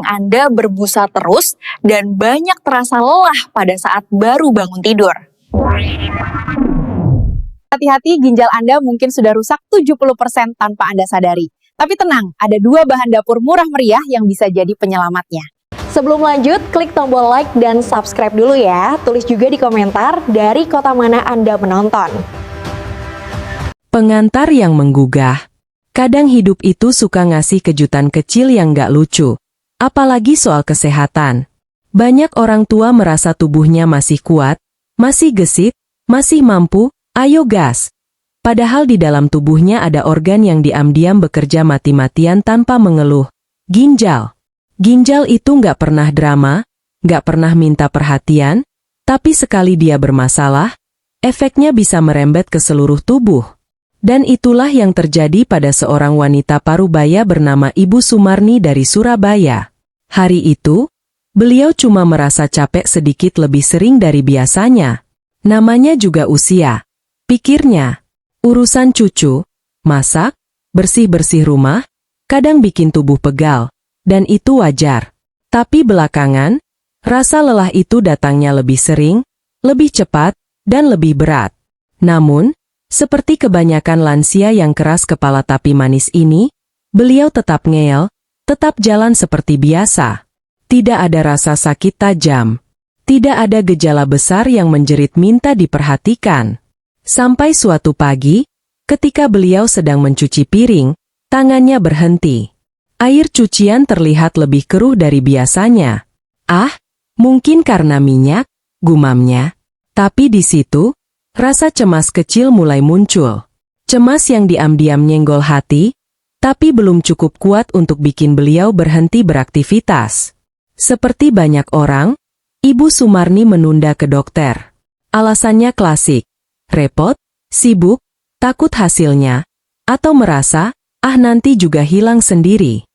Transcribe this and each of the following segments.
Anda berbusa terus dan banyak terasa lelah pada saat baru bangun tidur. Hati-hati, ginjal Anda mungkin sudah rusak 70% tanpa Anda sadari. Tapi tenang, ada 2 bahan dapur murah meriah yang bisa jadi penyelamatnya. Sebelum lanjut, klik tombol like dan subscribe dulu ya. Tulis juga di komentar dari kota mana Anda menonton. Pengantar yang menggugah. Kadang hidup itu suka ngasih kejutan kecil yang gak lucu. Apalagi soal kesehatan. Banyak orang tua merasa tubuhnya masih kuat, masih gesit, masih mampu, ayo gas. Padahal di dalam tubuhnya ada organ yang diam-diam bekerja mati-matian tanpa mengeluh. Ginjal. Ginjal itu nggak pernah drama, nggak pernah minta perhatian, tapi sekali dia bermasalah, efeknya bisa merembet ke seluruh tubuh. Dan itulah yang terjadi pada seorang wanita parubaya bernama Ibu Sumarni dari Surabaya. Hari itu, beliau cuma merasa capek sedikit lebih sering dari biasanya. Namanya juga usia. Pikirnya, urusan cucu, masak, bersih-bersih rumah, kadang bikin tubuh pegal, dan itu wajar. Tapi belakangan, rasa lelah itu datangnya lebih sering, lebih cepat, dan lebih berat. Namun, seperti kebanyakan lansia yang keras kepala tapi manis ini, beliau tetap ngeyel, tetap jalan seperti biasa. Tidak ada rasa sakit tajam. Tidak ada gejala besar yang menjerit minta diperhatikan. Sampai suatu pagi, ketika beliau sedang mencuci piring, tangannya berhenti. Air cucian terlihat lebih keruh dari biasanya. Ah, mungkin karena minyak, gumamnya. Tapi di situ, rasa cemas kecil mulai muncul. Cemas yang diam-diam nyenggol hati, tapi belum cukup kuat untuk bikin beliau berhenti beraktivitas. Seperti banyak orang, Ibu Sumarni menunda ke dokter. Alasannya klasik. Repot, sibuk, takut hasilnya, atau merasa, nanti juga hilang sendiri.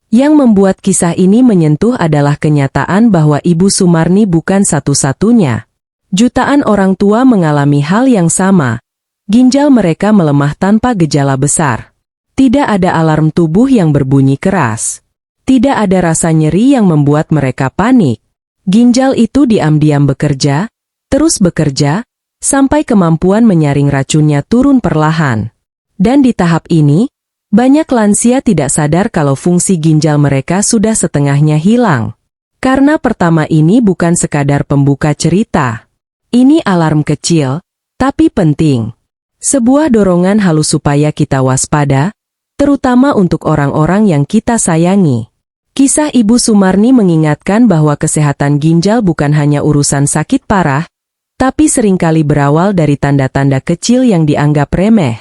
Yang membuat kisah ini menyentuh adalah kenyataan bahwa Ibu Sumarni bukan satu-satunya. Jutaan orang tua mengalami hal yang sama. Ginjal mereka melemah tanpa gejala besar. Tidak ada alarm tubuh yang berbunyi keras. Tidak ada rasa nyeri yang membuat mereka panik. Ginjal itu diam-diam bekerja, terus bekerja, sampai kemampuan menyaring racunnya turun perlahan. Dan di tahap ini, banyak lansia tidak sadar kalau fungsi ginjal mereka sudah setengahnya hilang. Karena pertama ini bukan sekadar pembuka cerita. Ini alarm kecil, tapi penting. Sebuah dorongan halus supaya kita waspada, terutama untuk orang-orang yang kita sayangi. Kisah Ibu Sumarni mengingatkan bahwa kesehatan ginjal bukan hanya urusan sakit parah, tapi seringkali berawal dari tanda-tanda kecil yang dianggap remeh.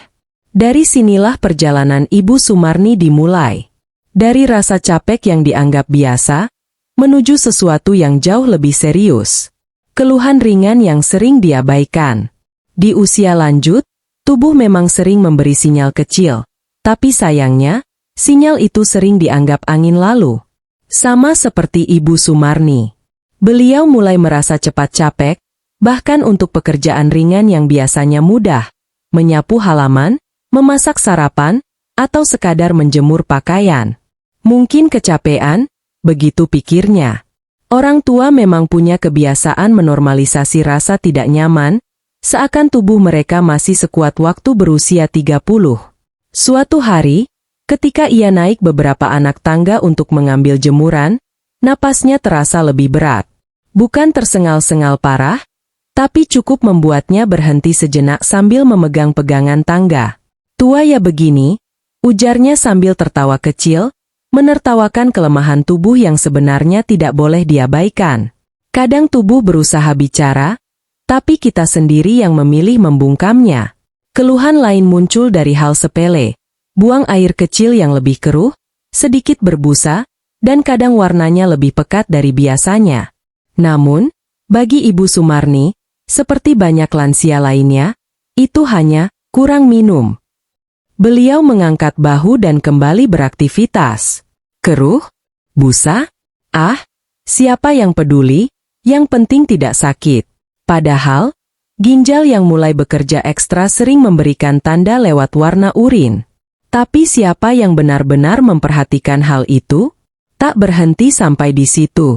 Dari sinilah perjalanan Ibu Sumarni dimulai. Dari rasa capek yang dianggap biasa, menuju sesuatu yang jauh lebih serius. Keluhan ringan yang sering diabaikan. Di usia lanjut, tubuh memang sering memberi sinyal kecil, tapi sayangnya, sinyal itu sering dianggap angin lalu. Sama seperti Ibu Sumarni. Beliau mulai merasa cepat capek, bahkan untuk pekerjaan ringan yang biasanya mudah. Menyapu halaman, memasak sarapan, atau sekadar menjemur pakaian. Mungkin kecapean, begitu pikirnya. Orang tua memang punya kebiasaan menormalisasi rasa tidak nyaman, seakan tubuh mereka masih sekuat waktu berusia 30. Suatu hari, ketika ia naik beberapa anak tangga untuk mengambil jemuran, napasnya terasa lebih berat. Bukan tersengal-sengal parah, tapi cukup membuatnya berhenti sejenak sambil memegang pegangan tangga. Tua ya begini, ujarnya sambil tertawa kecil, menertawakan kelemahan tubuh yang sebenarnya tidak boleh diabaikan. Kadang tubuh berusaha bicara, tapi kita sendiri yang memilih membungkamnya. Keluhan lain muncul dari hal sepele. Buang air kecil yang lebih keruh, sedikit berbusa, dan kadang warnanya lebih pekat dari biasanya. Namun, bagi Ibu Sumarni, seperti banyak lansia lainnya, itu hanya kurang minum. Beliau mengangkat bahu dan kembali beraktivitas. Keruh? Busa? Siapa yang peduli? Yang penting tidak sakit. Padahal, ginjal yang mulai bekerja ekstra sering memberikan tanda lewat warna urin. Tapi siapa yang benar-benar memperhatikan hal itu? Tak berhenti sampai di situ.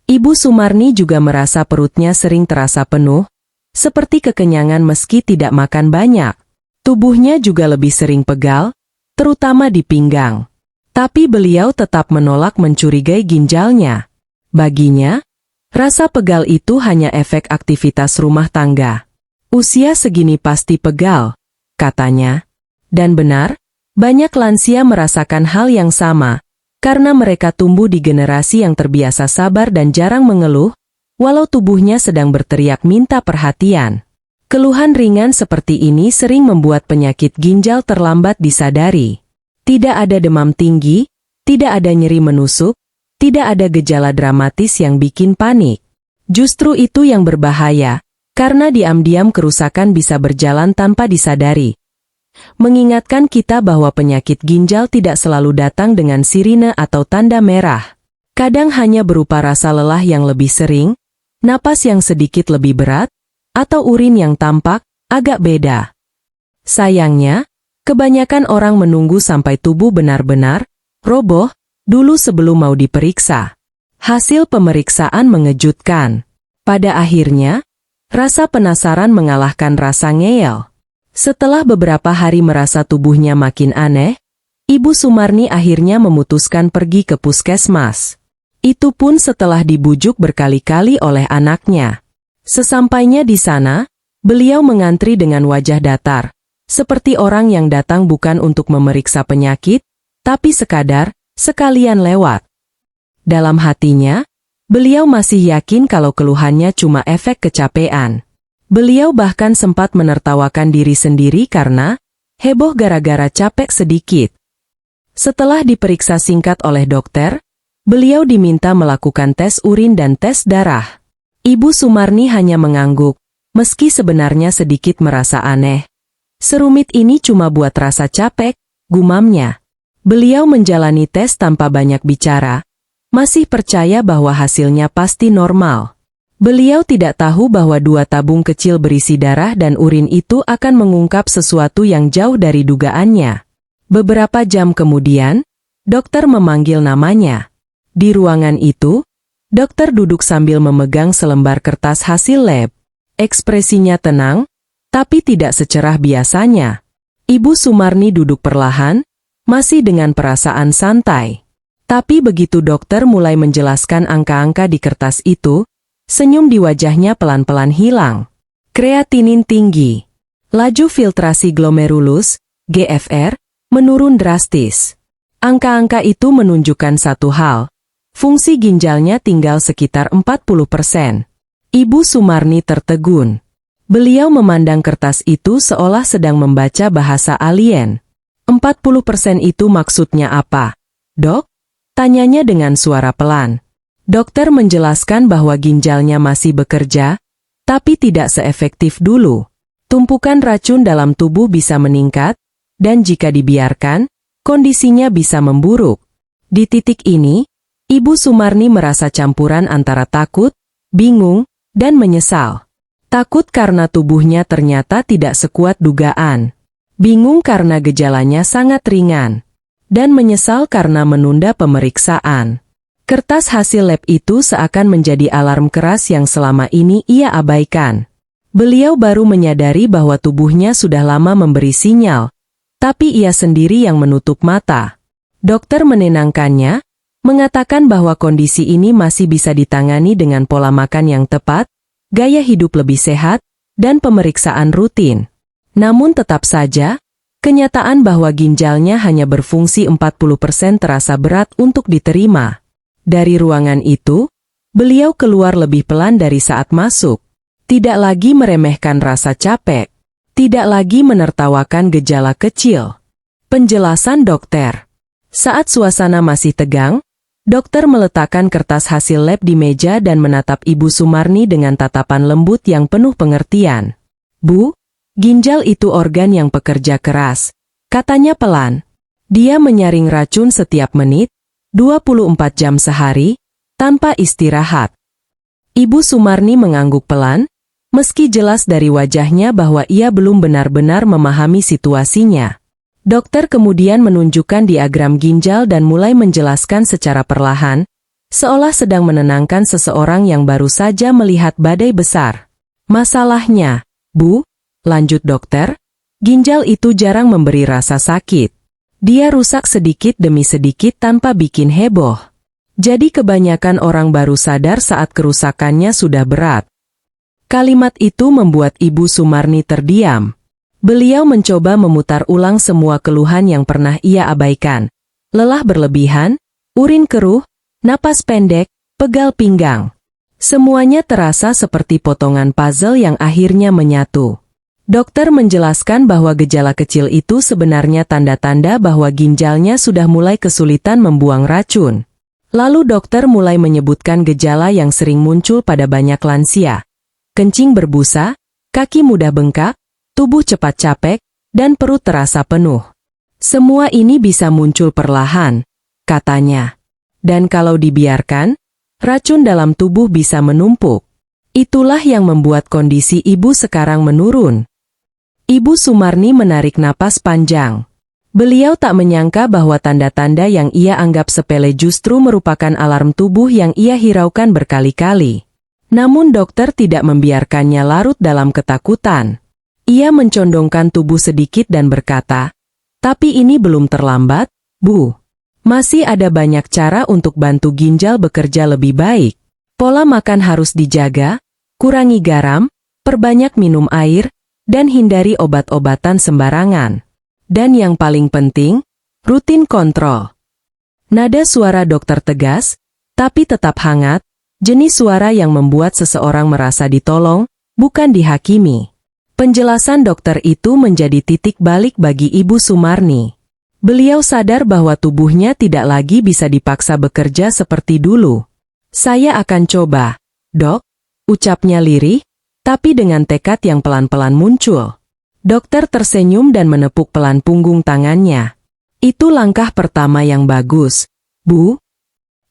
Ibu Sumarni juga merasa perutnya sering terasa penuh, seperti kekenyangan meski tidak makan banyak. Tubuhnya juga lebih sering pegal, terutama di pinggang. Tapi beliau tetap menolak mencurigai ginjalnya. Baginya, rasa pegal itu hanya efek aktivitas rumah tangga. Usia segini pasti pegal, katanya. Dan benar, banyak lansia merasakan hal yang sama, karena mereka tumbuh di generasi yang terbiasa sabar dan jarang mengeluh, walau tubuhnya sedang berteriak minta perhatian. Keluhan ringan seperti ini sering membuat penyakit ginjal terlambat disadari. Tidak ada demam tinggi, tidak ada nyeri menusuk, tidak ada gejala dramatis yang bikin panik. Justru itu yang berbahaya, karena diam-diam kerusakan bisa berjalan tanpa disadari. Mengingatkan kita bahwa penyakit ginjal tidak selalu datang dengan sirine atau tanda merah. Kadang hanya berupa rasa lelah yang lebih sering, napas yang sedikit lebih berat, atau urin yang tampak agak beda. Sayangnya, kebanyakan orang menunggu sampai tubuh benar-benar roboh dulu sebelum mau diperiksa. Hasil pemeriksaan mengejutkan. Pada akhirnya, rasa penasaran mengalahkan rasa ngeyel. Setelah beberapa hari merasa tubuhnya makin aneh, Ibu Sumarni akhirnya memutuskan pergi ke puskesmas. Itu pun setelah dibujuk berkali-kali oleh anaknya. Sesampainya di sana, beliau mengantri dengan wajah datar, seperti orang yang datang bukan untuk memeriksa penyakit, tapi sekalian lewat. Dalam hatinya, beliau masih yakin kalau keluhannya cuma efek kecapean. Beliau bahkan sempat menertawakan diri sendiri karena heboh gara-gara capek sedikit. Setelah diperiksa singkat oleh dokter, beliau diminta melakukan tes urin dan tes darah. Ibu Sumarni hanya mengangguk, meski sebenarnya sedikit merasa aneh. Serumit ini cuma buat rasa capek, gumamnya. Beliau menjalani tes tanpa banyak bicara, masih percaya bahwa hasilnya pasti normal. Beliau tidak tahu bahwa 2 tabung kecil berisi darah dan urin itu akan mengungkap sesuatu yang jauh dari dugaannya. Beberapa jam kemudian, dokter memanggil namanya. Di ruangan itu, dokter duduk sambil memegang selembar kertas hasil lab. Ekspresinya tenang, tapi tidak secerah biasanya. Ibu Sumarni duduk perlahan, masih dengan perasaan santai. Tapi begitu dokter mulai menjelaskan angka-angka di kertas itu, senyum di wajahnya pelan-pelan hilang. Kreatinin tinggi. Laju filtrasi glomerulus, GFR, menurun drastis. Angka-angka itu menunjukkan satu hal. Fungsi ginjalnya tinggal sekitar 40%. Ibu Sumarni tertegun. Beliau memandang kertas itu seolah sedang membaca bahasa alien. 40% itu maksudnya apa, Dok? Tanyanya dengan suara pelan. Dokter menjelaskan bahwa ginjalnya masih bekerja, tapi tidak seefektif dulu. Tumpukan racun dalam tubuh bisa meningkat, dan jika dibiarkan, kondisinya bisa memburuk. Di titik ini, Ibu Sumarni merasa campuran antara takut, bingung, dan menyesal. Takut karena tubuhnya ternyata tidak sekuat dugaan. Bingung karena gejalanya sangat ringan. Dan menyesal karena menunda pemeriksaan. Kertas hasil lab itu seakan menjadi alarm keras yang selama ini ia abaikan. Beliau baru menyadari bahwa tubuhnya sudah lama memberi sinyal, tapi ia sendiri yang menutup mata. Dokter menenangkannya, mengatakan bahwa kondisi ini masih bisa ditangani dengan pola makan yang tepat, gaya hidup lebih sehat, dan pemeriksaan rutin. Namun tetap saja, kenyataan bahwa ginjalnya hanya berfungsi 40% terasa berat untuk diterima. Dari ruangan itu, beliau keluar lebih pelan dari saat masuk. Tidak lagi meremehkan rasa capek. Tidak lagi menertawakan gejala kecil. Penjelasan dokter. Saat suasana masih tegang, dokter meletakkan kertas hasil lab di meja dan menatap Ibu Sumarni dengan tatapan lembut yang penuh pengertian. Bu, ginjal itu organ yang pekerja keras, katanya pelan. Dia menyaring racun setiap menit, 24 jam sehari, tanpa istirahat. Ibu Sumarni mengangguk pelan, meski jelas dari wajahnya bahwa ia belum benar-benar memahami situasinya. Dokter kemudian menunjukkan diagram ginjal dan mulai menjelaskan secara perlahan, seolah sedang menenangkan seseorang yang baru saja melihat badai besar. Masalahnya, Bu, lanjut dokter, ginjal itu jarang memberi rasa sakit. Dia rusak sedikit demi sedikit tanpa bikin heboh. Jadi kebanyakan orang baru sadar saat kerusakannya sudah berat. Kalimat itu membuat Ibu Sumarni terdiam. Beliau mencoba memutar ulang semua keluhan yang pernah ia abaikan. Lelah berlebihan, urin keruh, napas pendek, pegal pinggang. Semuanya terasa seperti potongan puzzle yang akhirnya menyatu. Dokter menjelaskan bahwa gejala kecil itu sebenarnya tanda-tanda bahwa ginjalnya sudah mulai kesulitan membuang racun. Lalu dokter mulai menyebutkan gejala yang sering muncul pada banyak lansia. Kencing berbusa, kaki mudah bengkak, tubuh cepat capek, dan perut terasa penuh. Semua ini bisa muncul perlahan, katanya. Dan kalau dibiarkan, racun dalam tubuh bisa menumpuk. Itulah yang membuat kondisi ibu sekarang menurun. Ibu Sumarni menarik napas panjang. Beliau tak menyangka bahwa tanda-tanda yang ia anggap sepele justru merupakan alarm tubuh yang ia hiraukan berkali-kali. Namun dokter tidak membiarkannya larut dalam ketakutan. Ia mencondongkan tubuh sedikit dan berkata, "Tapi ini belum terlambat, Bu. Masih ada banyak cara untuk bantu ginjal bekerja lebih baik. Pola makan harus dijaga, kurangi garam, perbanyak minum air, dan hindari obat-obatan sembarangan. Dan yang paling penting, rutin kontrol." Nada suara dokter tegas, tapi tetap hangat, jenis suara yang membuat seseorang merasa ditolong, bukan dihakimi. Penjelasan dokter itu menjadi titik balik bagi Ibu Sumarni. Beliau sadar bahwa tubuhnya tidak lagi bisa dipaksa bekerja seperti dulu. "Saya akan coba, Dok," ucapnya lirih, tapi dengan tekad yang pelan-pelan muncul. Dokter tersenyum dan menepuk pelan punggung tangannya. "Itu langkah pertama yang bagus, Bu."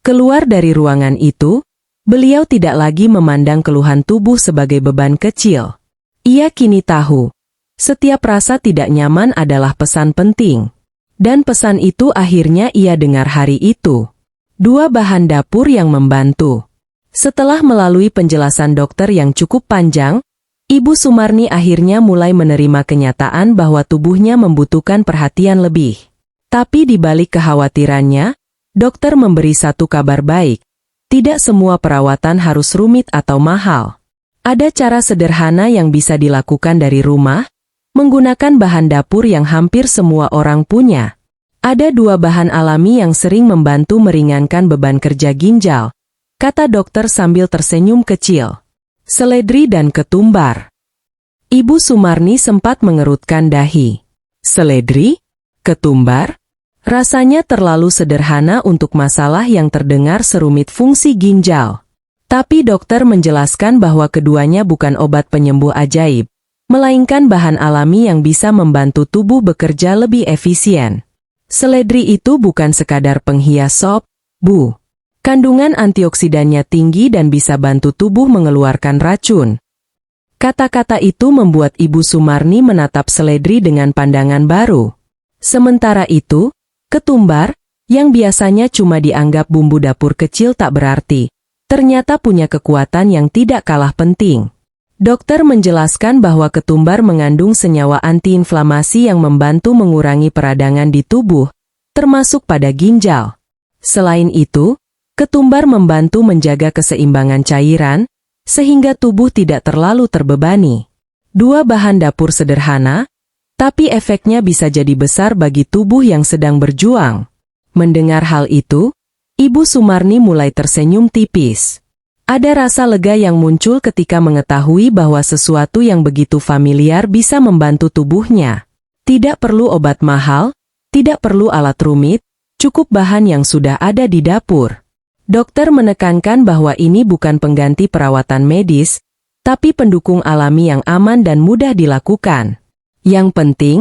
Keluar dari ruangan itu, beliau tidak lagi memandang keluhan tubuh sebagai beban kecil. Ia kini tahu, setiap rasa tidak nyaman adalah pesan penting. Dan pesan itu akhirnya ia dengar hari itu. 2 bahan dapur yang membantu. Setelah melalui penjelasan dokter yang cukup panjang, Ibu Sumarni akhirnya mulai menerima kenyataan bahwa tubuhnya membutuhkan perhatian lebih. Tapi di balik kekhawatirannya, dokter memberi satu kabar baik. Tidak semua perawatan harus rumit atau mahal. Ada cara sederhana yang bisa dilakukan dari rumah, menggunakan bahan dapur yang hampir semua orang punya. Ada 2 bahan alami yang sering membantu meringankan beban kerja ginjal, kata dokter sambil tersenyum kecil. Seledri dan ketumbar. Ibu Sumarni sempat mengerutkan dahi. Seledri? Ketumbar? Rasanya terlalu sederhana untuk masalah yang terdengar serumit fungsi ginjal. Tapi dokter menjelaskan bahwa keduanya bukan obat penyembuh ajaib, melainkan bahan alami yang bisa membantu tubuh bekerja lebih efisien. Seledri itu bukan sekadar penghias sop, Bu. Kandungan antioksidannya tinggi dan bisa bantu tubuh mengeluarkan racun. Kata-kata itu membuat Ibu Sumarni menatap seledri dengan pandangan baru. Sementara itu, ketumbar, yang biasanya cuma dianggap bumbu dapur kecil tak berarti, ternyata punya kekuatan yang tidak kalah penting. Dokter menjelaskan bahwa ketumbar mengandung senyawa antiinflamasi yang membantu mengurangi peradangan di tubuh, termasuk pada ginjal. Selain itu, ketumbar membantu menjaga keseimbangan cairan, sehingga tubuh tidak terlalu terbebani. 2 bahan dapur sederhana, tapi efeknya bisa jadi besar bagi tubuh yang sedang berjuang. Mendengar hal itu, Ibu Sumarni mulai tersenyum tipis. Ada rasa lega yang muncul ketika mengetahui bahwa sesuatu yang begitu familiar bisa membantu tubuhnya. Tidak perlu obat mahal, tidak perlu alat rumit, cukup bahan yang sudah ada di dapur. Dokter menekankan bahwa ini bukan pengganti perawatan medis, tapi pendukung alami yang aman dan mudah dilakukan. Yang penting,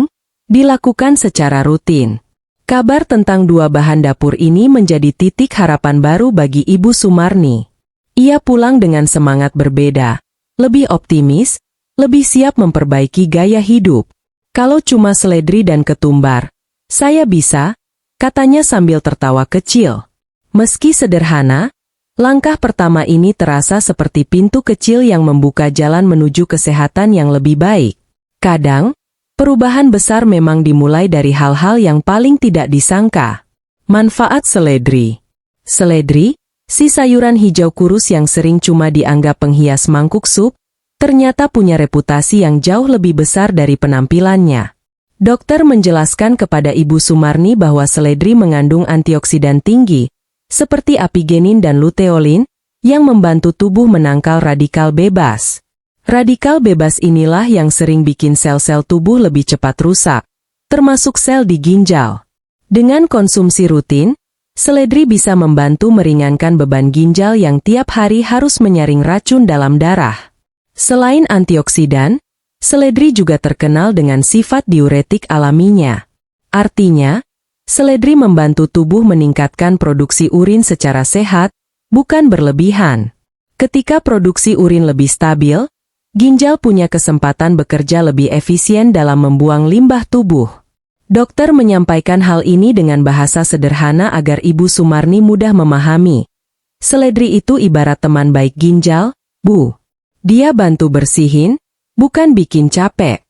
dilakukan secara rutin. Kabar tentang 2 bahan dapur ini menjadi titik harapan baru bagi Ibu Sumarni. Ia pulang dengan semangat berbeda, lebih optimis, lebih siap memperbaiki gaya hidup. Kalau cuma seledri dan ketumbar, Saya bisa, katanya sambil tertawa kecil. Meski sederhana, langkah pertama ini terasa seperti pintu kecil yang membuka jalan menuju kesehatan yang lebih baik. Kadang, perubahan besar memang dimulai dari hal-hal yang paling tidak disangka. Manfaat seledri. Seledri, si sayuran hijau kurus yang sering cuma dianggap penghias mangkuk sup, ternyata punya reputasi yang jauh lebih besar dari penampilannya. Dokter menjelaskan kepada Ibu Sumarni bahwa seledri mengandung antioksidan tinggi, seperti apigenin dan luteolin, yang membantu tubuh menangkal radikal bebas. Radikal bebas inilah yang sering bikin sel-sel tubuh lebih cepat rusak, termasuk sel di ginjal. Dengan konsumsi rutin, seledri bisa membantu meringankan beban ginjal yang tiap hari harus menyaring racun dalam darah. Selain antioksidan, seledri juga terkenal dengan sifat diuretik alaminya. Artinya, seledri membantu tubuh meningkatkan produksi urin secara sehat, bukan berlebihan. Ketika produksi urin lebih stabil, ginjal punya kesempatan bekerja lebih efisien dalam membuang limbah tubuh. Dokter menyampaikan hal ini dengan bahasa sederhana agar Ibu Sumarni mudah memahami. Seledri itu ibarat teman baik ginjal, Bu. Dia bantu bersihin, bukan bikin capek.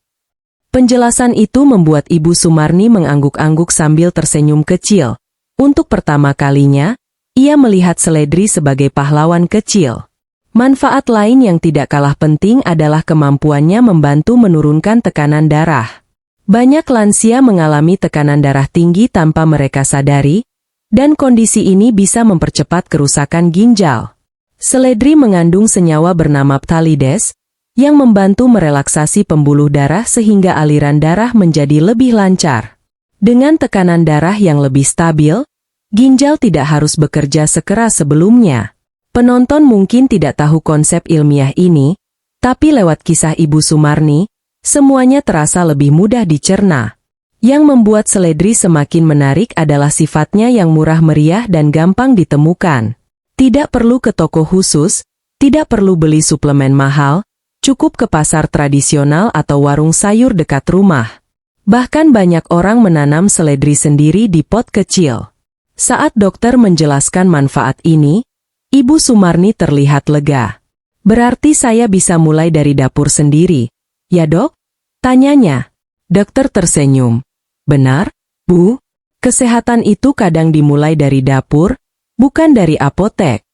Penjelasan itu membuat Ibu Sumarni mengangguk-angguk sambil tersenyum kecil. Untuk pertama kalinya, ia melihat seledri sebagai pahlawan kecil. Manfaat lain yang tidak kalah penting adalah kemampuannya membantu menurunkan tekanan darah. Banyak lansia mengalami tekanan darah tinggi tanpa mereka sadari, dan kondisi ini bisa mempercepat kerusakan ginjal. Seledri mengandung senyawa bernama phtalides, yang membantu merelaksasi pembuluh darah sehingga aliran darah menjadi lebih lancar. Dengan tekanan darah yang lebih stabil, ginjal tidak harus bekerja sekeras sebelumnya. Penonton mungkin tidak tahu konsep ilmiah ini, tapi lewat kisah Ibu Sumarni, semuanya terasa lebih mudah dicerna. Yang membuat seledri semakin menarik adalah sifatnya yang murah meriah dan gampang ditemukan. Tidak perlu ke toko khusus, tidak perlu beli suplemen mahal, cukup ke pasar tradisional atau warung sayur dekat rumah. Bahkan banyak orang menanam seledri sendiri di pot kecil. Saat dokter menjelaskan manfaat ini, Ibu Sumarni terlihat lega. Berarti saya bisa mulai dari dapur sendiri. Ya dok? Tanyanya. Dokter tersenyum. Benar, Bu. Kesehatan itu kadang dimulai dari dapur, bukan dari apotek.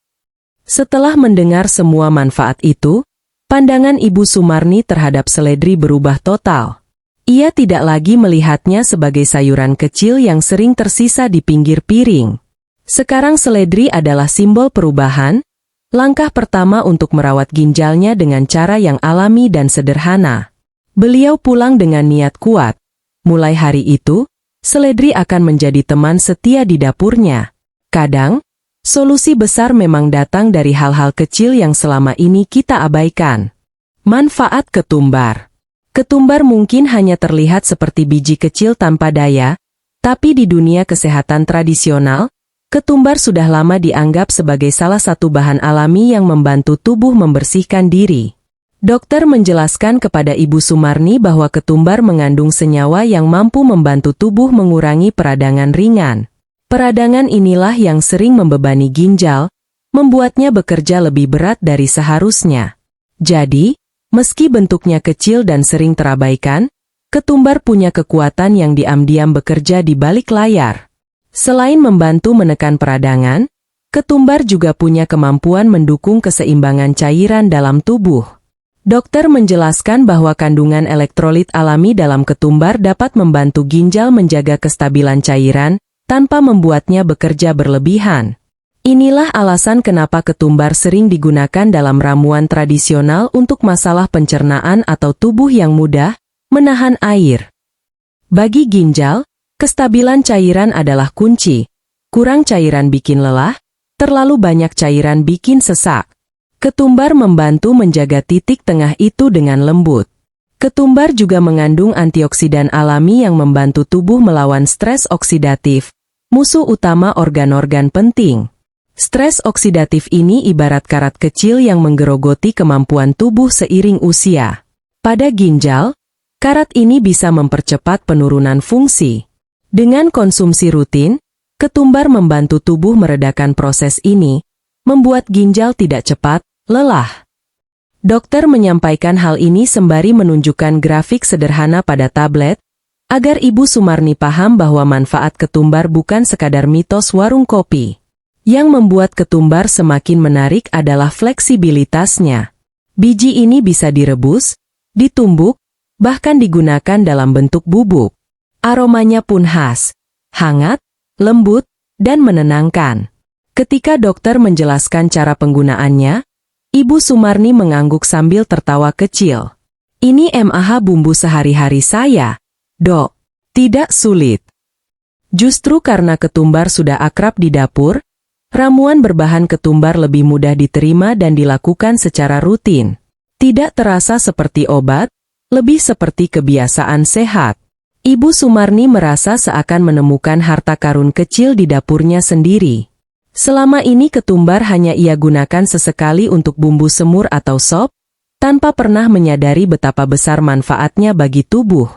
Setelah mendengar semua manfaat itu, pandangan Ibu Sumarni terhadap seledri berubah total. Ia tidak lagi melihatnya sebagai sayuran kecil yang sering tersisa di pinggir piring. Sekarang seledri adalah simbol perubahan, langkah pertama untuk merawat ginjalnya dengan cara yang alami dan sederhana. Beliau pulang dengan niat kuat. Mulai hari itu, seledri akan menjadi teman setia di dapurnya. Kadang, solusi besar memang datang dari hal-hal kecil yang selama ini kita abaikan. Manfaat ketumbar. Ketumbar mungkin hanya terlihat seperti biji kecil tanpa daya, tapi di dunia kesehatan tradisional, ketumbar sudah lama dianggap sebagai salah satu bahan alami yang membantu tubuh membersihkan diri. Dokter menjelaskan kepada Ibu Sumarni bahwa ketumbar mengandung senyawa yang mampu membantu tubuh mengurangi peradangan ringan. Peradangan inilah yang sering membebani ginjal, membuatnya bekerja lebih berat dari seharusnya. Jadi, meski bentuknya kecil dan sering terabaikan, ketumbar punya kekuatan yang diam-diam bekerja di balik layar. Selain membantu menekan peradangan, ketumbar juga punya kemampuan mendukung keseimbangan cairan dalam tubuh. Dokter menjelaskan bahwa kandungan elektrolit alami dalam ketumbar dapat membantu ginjal menjaga kestabilan cairan, tanpa membuatnya bekerja berlebihan. Inilah alasan kenapa ketumbar sering digunakan dalam ramuan tradisional untuk masalah pencernaan atau tubuh yang mudah menahan air. Bagi ginjal, kestabilan cairan adalah kunci. Kurang cairan bikin lelah, terlalu banyak cairan bikin sesak. Ketumbar membantu menjaga titik tengah itu dengan lembut. Ketumbar juga mengandung antioksidan alami yang membantu tubuh melawan stres oksidatif, musuh utama organ-organ penting. Stres oksidatif ini ibarat karat kecil yang menggerogoti kemampuan tubuh seiring usia. Pada ginjal, karat ini bisa mempercepat penurunan fungsi. Dengan konsumsi rutin, ketumbar membantu tubuh meredakan proses ini, membuat ginjal tidak cepat lelah. Dokter menyampaikan hal ini sembari menunjukkan grafik sederhana pada tablet, agar Ibu Sumarni paham bahwa manfaat ketumbar bukan sekadar mitos warung kopi. Yang membuat ketumbar semakin menarik adalah fleksibilitasnya. Biji ini bisa direbus, ditumbuk, bahkan digunakan dalam bentuk bubuk. Aromanya pun khas, hangat, lembut, dan menenangkan. Ketika dokter menjelaskan cara penggunaannya, Ibu Sumarni mengangguk sambil tertawa kecil. Ini MAH bumbu sehari-hari saya, Dok. Tidak sulit. Justru karena ketumbar sudah akrab di dapur, ramuan berbahan ketumbar lebih mudah diterima dan dilakukan secara rutin. Tidak terasa seperti obat, lebih seperti kebiasaan sehat. Ibu Sumarni merasa seakan menemukan harta karun kecil di dapurnya sendiri. Selama ini ketumbar hanya ia gunakan sesekali untuk bumbu semur atau sop, tanpa pernah menyadari betapa besar manfaatnya bagi tubuh.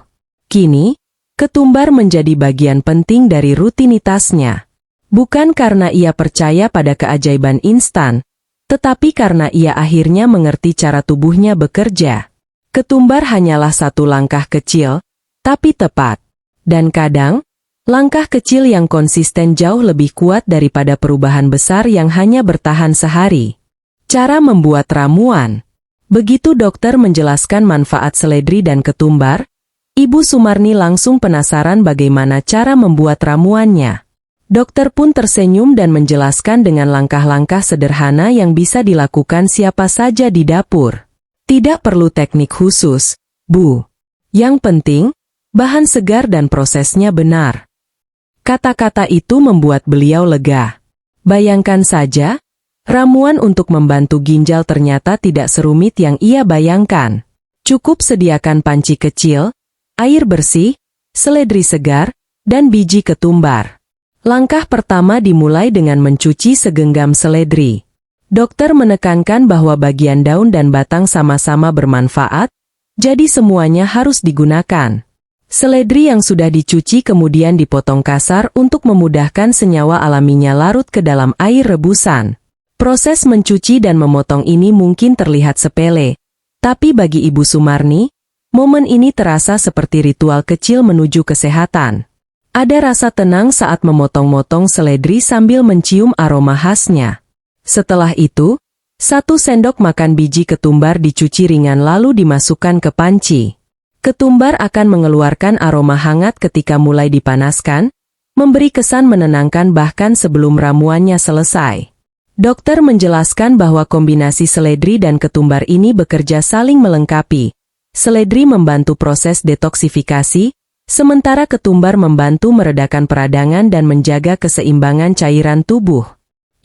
Kini, ketumbar menjadi bagian penting dari rutinitasnya. Bukan karena ia percaya pada keajaiban instan, tetapi karena ia akhirnya mengerti cara tubuhnya bekerja. Ketumbar hanyalah satu langkah kecil, tapi tepat. Dan kadang, langkah kecil yang konsisten jauh lebih kuat daripada perubahan besar yang hanya bertahan sehari. Cara membuat ramuan. Begitu dokter menjelaskan manfaat seledri dan ketumbar, Ibu Sumarni langsung penasaran bagaimana cara membuat ramuannya. Dokter pun tersenyum dan menjelaskan dengan langkah-langkah sederhana yang bisa dilakukan siapa saja di dapur. Tidak perlu teknik khusus, Bu. Yang penting, bahan segar dan prosesnya benar. Kata-kata itu membuat beliau lega. Bayangkan saja, ramuan untuk membantu ginjal ternyata tidak serumit yang ia bayangkan. Cukup sediakan panci kecil, air bersih, seledri segar, dan biji ketumbar. Langkah pertama dimulai dengan mencuci segenggam seledri. Dokter menekankan bahwa bagian daun dan batang sama-sama bermanfaat, jadi semuanya harus digunakan. Seledri yang sudah dicuci kemudian dipotong kasar untuk memudahkan senyawa alaminya larut ke dalam air rebusan. Proses mencuci dan memotong ini mungkin terlihat sepele, tapi bagi Ibu Sumarni, momen ini terasa seperti ritual kecil menuju kesehatan. Ada rasa tenang saat memotong-motong seledri sambil mencium aroma khasnya. Setelah itu, 1 sendok makan biji ketumbar dicuci ringan lalu dimasukkan ke panci. Ketumbar akan mengeluarkan aroma hangat ketika mulai dipanaskan, memberi kesan menenangkan bahkan sebelum ramuannya selesai. Dokter menjelaskan bahwa kombinasi seledri dan ketumbar ini bekerja saling melengkapi. Seledri membantu proses detoksifikasi, sementara ketumbar membantu meredakan peradangan dan menjaga keseimbangan cairan tubuh.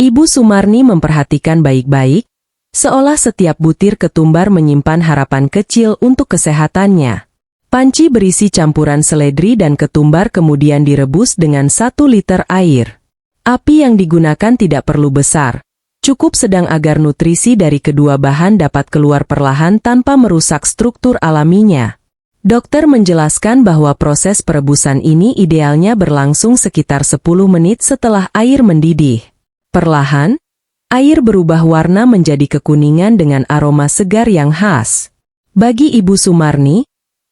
Ibu Sumarni memperhatikan baik-baik, seolah setiap butir ketumbar menyimpan harapan kecil untuk kesehatannya. Panci berisi campuran seledri dan ketumbar kemudian direbus dengan 1 liter air. Api yang digunakan tidak perlu besar, cukup sedang agar nutrisi dari kedua bahan dapat keluar perlahan tanpa merusak struktur alaminya. Dokter menjelaskan bahwa proses perebusan ini idealnya berlangsung sekitar 10 menit setelah air mendidih. Perlahan, air berubah warna menjadi kekuningan dengan aroma segar yang khas. Bagi Ibu Sumarni,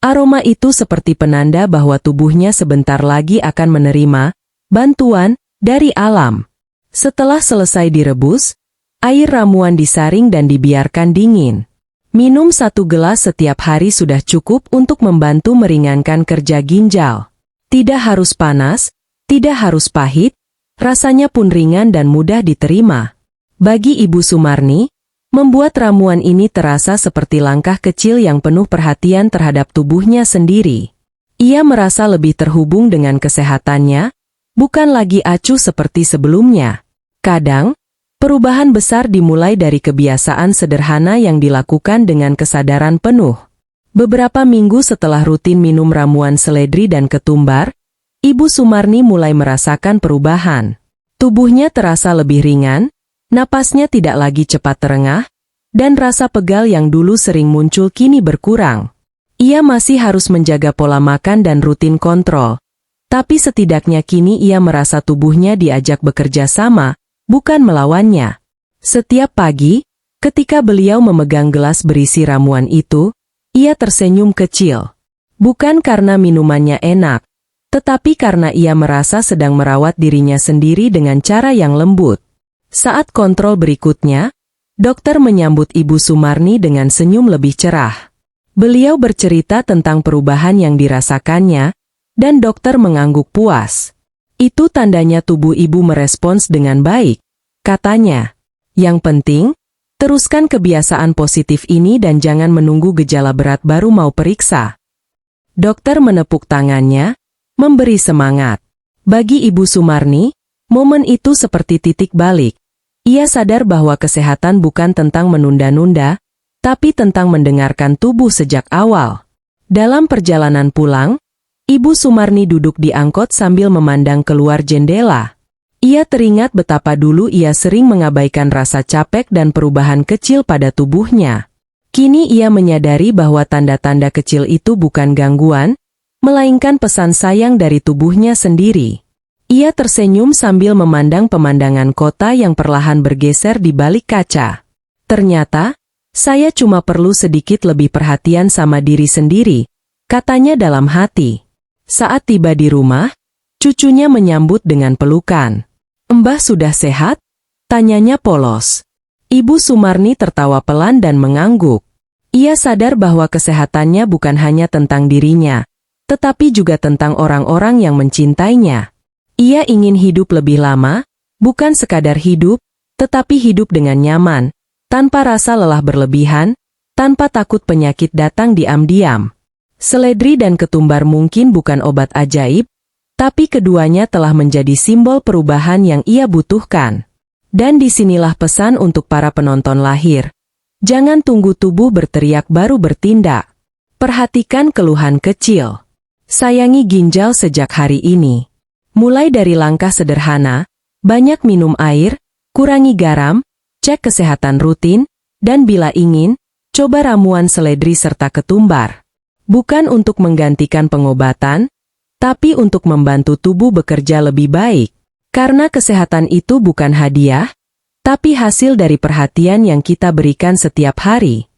aroma itu seperti penanda bahwa tubuhnya sebentar lagi akan menerima bantuan dari alam. Setelah selesai direbus, air ramuan disaring dan dibiarkan dingin. Minum 1 gelas setiap hari sudah cukup untuk membantu meringankan kerja ginjal. Tidak harus panas, tidak harus pahit, rasanya pun ringan dan mudah diterima. Bagi Ibu Sumarni, membuat ramuan ini terasa seperti langkah kecil yang penuh perhatian terhadap tubuhnya sendiri. Ia merasa lebih terhubung dengan kesehatannya, bukan lagi acuh seperti sebelumnya. Kadang, perubahan besar dimulai dari kebiasaan sederhana yang dilakukan dengan kesadaran penuh. Beberapa minggu setelah rutin minum ramuan seledri dan ketumbar, Ibu Sumarni mulai merasakan perubahan. Tubuhnya terasa lebih ringan, napasnya tidak lagi cepat terengah, dan rasa pegal yang dulu sering muncul kini berkurang. Ia masih harus menjaga pola makan dan rutin kontrol, Tapi setidaknya kini ia merasa tubuhnya diajak bekerja sama, bukan melawannya. Setiap pagi, ketika beliau memegang gelas berisi ramuan itu, ia tersenyum kecil. Bukan karena minumannya enak, tetapi karena ia merasa sedang merawat dirinya sendiri dengan cara yang lembut. Saat kontrol berikutnya, dokter menyambut Ibu Sumarni dengan senyum lebih cerah. Beliau bercerita tentang perubahan yang dirasakannya, dan dokter mengangguk puas. Itu tandanya tubuh ibu merespons dengan baik, katanya. Yang penting, teruskan kebiasaan positif ini dan jangan menunggu gejala berat baru mau periksa. Dokter menepuk tangannya, memberi semangat. Bagi Ibu Sumarni, momen itu seperti titik balik. Ia sadar bahwa kesehatan bukan tentang menunda-nunda, tapi tentang mendengarkan tubuh sejak awal. Dalam perjalanan pulang, Ibu Sumarni duduk di angkot sambil memandang keluar jendela. Ia teringat betapa dulu ia sering mengabaikan rasa capek dan perubahan kecil pada tubuhnya. Kini ia menyadari bahwa tanda-tanda kecil itu bukan gangguan, melainkan pesan sayang dari tubuhnya sendiri. Ia tersenyum sambil memandang pemandangan kota yang perlahan bergeser di balik kaca. Ternyata, saya cuma perlu sedikit lebih perhatian sama diri sendiri, katanya dalam hati. Saat tiba di rumah, cucunya menyambut dengan pelukan. "Mbah sudah sehat?" tanyanya polos. Ibu Sumarni tertawa pelan dan mengangguk. Ia sadar bahwa kesehatannya bukan hanya tentang dirinya, tetapi juga tentang orang-orang yang mencintainya. Ia ingin hidup lebih lama, bukan sekadar hidup, tetapi hidup dengan nyaman, tanpa rasa lelah berlebihan, tanpa takut penyakit datang diam-diam. Seledri dan ketumbar mungkin bukan obat ajaib, tapi keduanya telah menjadi simbol perubahan yang ia butuhkan. Dan disinilah pesan untuk para penonton lahir. Jangan tunggu tubuh berteriak baru bertindak. Perhatikan keluhan kecil. Sayangi ginjal sejak hari ini. Mulai dari langkah sederhana, banyak minum air, kurangi garam, cek kesehatan rutin, dan bila ingin, coba ramuan seledri serta ketumbar. Bukan untuk menggantikan pengobatan, tapi untuk membantu tubuh bekerja lebih baik. Karena kesehatan itu bukan hadiah, tapi hasil dari perhatian yang kita berikan setiap hari.